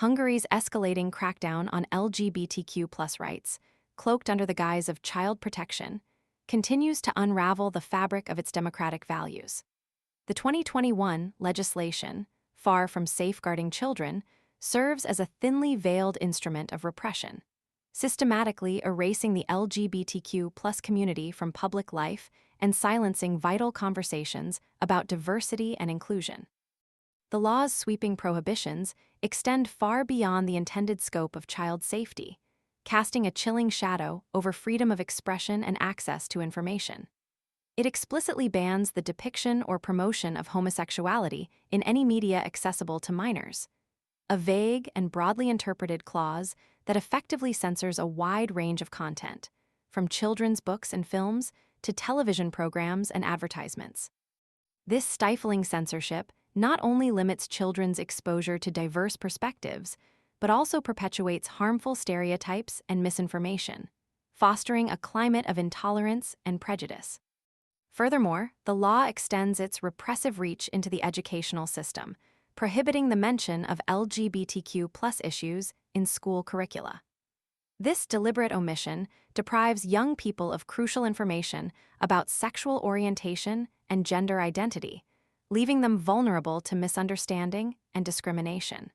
Hungary's escalating crackdown on LGBTQ rights, cloaked under the guise of child protection, continues to unravel the fabric of its democratic values. The 2021 legislation, far from safeguarding children, serves as a thinly veiled instrument of repression, systematically erasing the LGBTQ community from public life and silencing vital conversations about diversity and inclusion. The law's sweeping prohibitions extend far beyond the intended scope of child safety, casting a chilling shadow over freedom of expression and access to information. It explicitly bans the depiction or promotion of homosexuality in any media accessible to minors, a vague and broadly interpreted clause that effectively censors a wide range of content, from children's books and films to television programs and advertisements. This stifling censorship not only limits children's exposure to diverse perspectives, but also perpetuates harmful stereotypes and misinformation, fostering a climate of intolerance and prejudice. Furthermore, the law extends its repressive reach into the educational system, prohibiting the mention of LGBTQ issues in school curricula. This deliberate omission deprives young people of crucial information about sexual orientation and gender identity, leaving them vulnerable to misunderstanding and discrimination.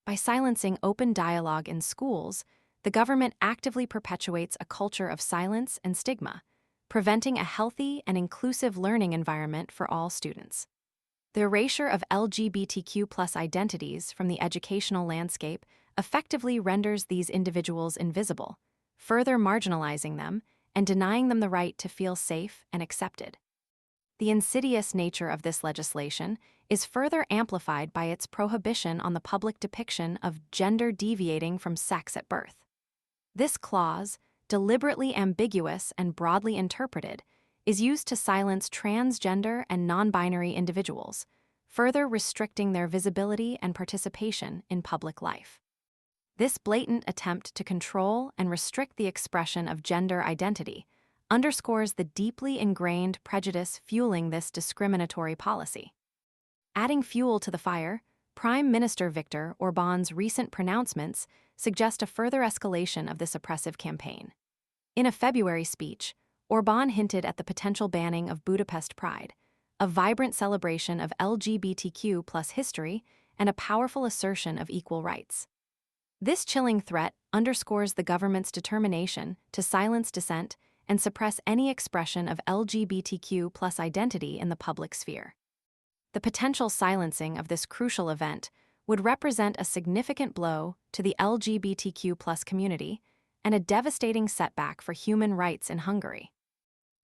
By silencing open dialogue in schools, the government actively perpetuates a culture of silence and stigma, preventing a healthy and inclusive learning environment for all students. The erasure of LGBTQ identities from the educational landscape effectively renders these individuals invisible, further marginalizing them and denying them the right to feel safe and accepted. The insidious nature of this legislation is further amplified by its prohibition on the public depiction of gender deviating from sex at birth. This clause, deliberately ambiguous and broadly interpreted, is used to silence transgender and non-binary individuals, further restricting their visibility and participation in public life. This blatant attempt to control and restrict the expression of gender identity underscores the deeply ingrained prejudice fueling this discriminatory policy. Adding fuel to the fire, Prime Minister Viktor Orbán's recent pronouncements suggest a further escalation of this oppressive campaign. In a February speech, Orbán hinted at the potential banning of Budapest Pride, a vibrant celebration of LGBTQ history and a powerful assertion of equal rights. This chilling threat underscores the government's determination to silence dissent and suppress any expression of LGBTQ identity in the public sphere. The potential silencing of this crucial event would represent a significant blow to the LGBTQ community and a devastating setback for human rights in Hungary.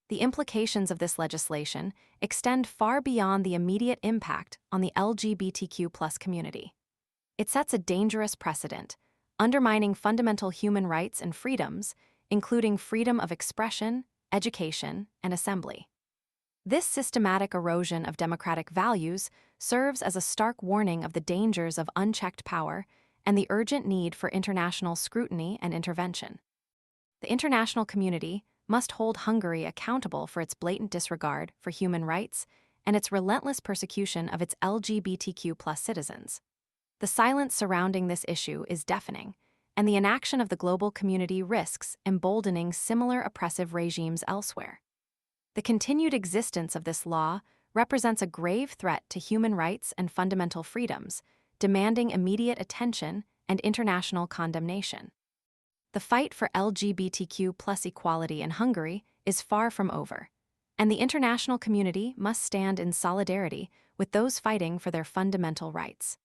The implications of this legislation extend far beyond the immediate impact on the LGBTQ community. It sets a dangerous precedent, undermining fundamental human rights and freedoms, including freedom of expression, education, and assembly. This systematic erosion of democratic values serves as a stark warning of the dangers of unchecked power and the urgent need for international scrutiny and intervention. The international community must hold Hungary accountable for its blatant disregard for human rights and its relentless persecution of its LGBTQ citizens. The silence surrounding this issue is deafening, and the inaction of the global community risks emboldening similar oppressive regimes elsewhere. The continued existence of this law represents a grave threat to human rights and fundamental freedoms, demanding immediate attention and international condemnation. The fight for LGBTQ equality in Hungary is far from over, and the international community must stand in solidarity with those fighting for their fundamental rights.